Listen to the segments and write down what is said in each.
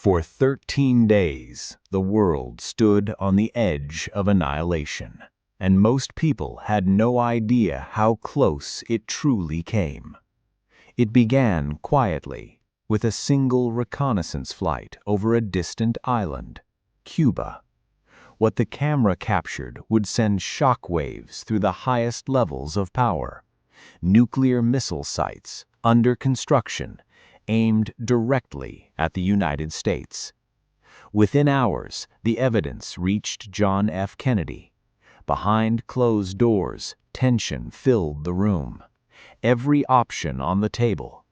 For 13 days, the world stood on the edge of annihilation, and most people had no idea how close it truly came. It began quietly, with a single reconnaissance flight over a distant island, Cuba. What the camera captured would send shock waves through the highest levels of power. Nuclear missile sites, under construction, aimed directly at the United States. Within hours, the evidence reached John F. Kennedy. Behind closed doors, tension filled the room. Every option on the table,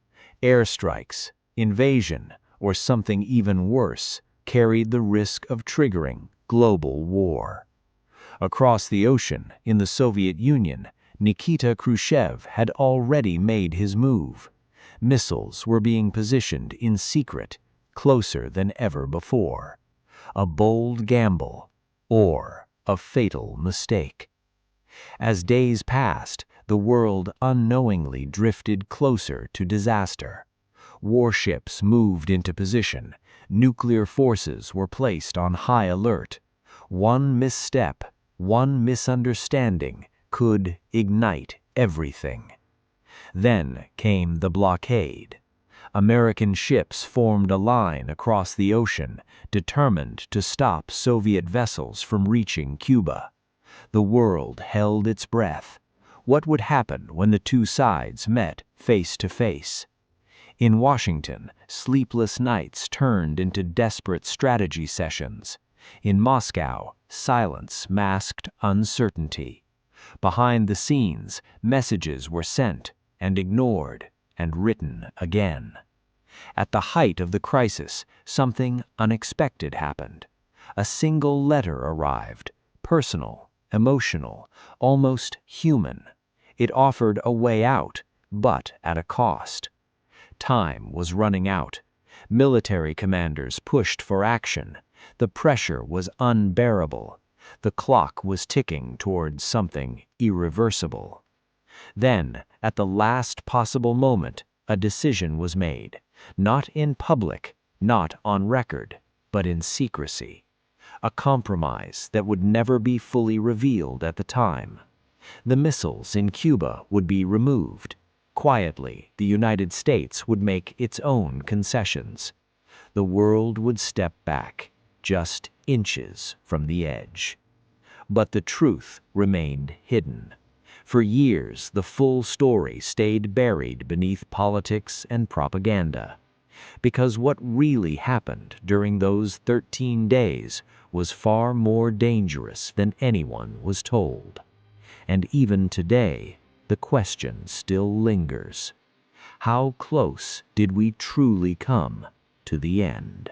airstrikes, invasion, or something even worse, carried the risk of triggering global war. Across the ocean, in the Soviet Union, Nikita Khrushchev had already made his move. Missiles were being positioned in secret, closer than ever before. A bold gamble, or a fatal mistake. As days passed, the world unknowingly drifted closer to disaster. Warships moved into position. Nuclear forces were placed on high alert. One misstep, one misunderstanding could ignite everything. Then came the blockade. American ships formed a line across the ocean, determined to stop Soviet vessels from reaching Cuba. The world held its breath. What would happen when the two sides met face to face? In Washington, sleepless nights turned into desperate strategy sessions. In Moscow, silence masked uncertainty. Behind the scenes, messages were sent and ignored and written again. At the height of the crisis, something unexpected happened. A single letter arrived, personal, emotional, almost human. It offered a way out, but at a cost. Time was running out. Military commanders pushed for action. The pressure was unbearable. The clock was ticking towards something irreversible. Then, at the last possible moment, a decision was made. Not in public, not on record, but in secrecy. A compromise that would never be fully revealed at the time. The missiles in Cuba would be removed. Quietly, the United States would make its own concessions. The world would step back, just inches from the edge. But the truth remained hidden. For years, the full story stayed buried beneath politics and propaganda. Because what really happened during those 13 days was far more dangerous than anyone was told. And even today, the question still lingers. How close did we truly come to the end?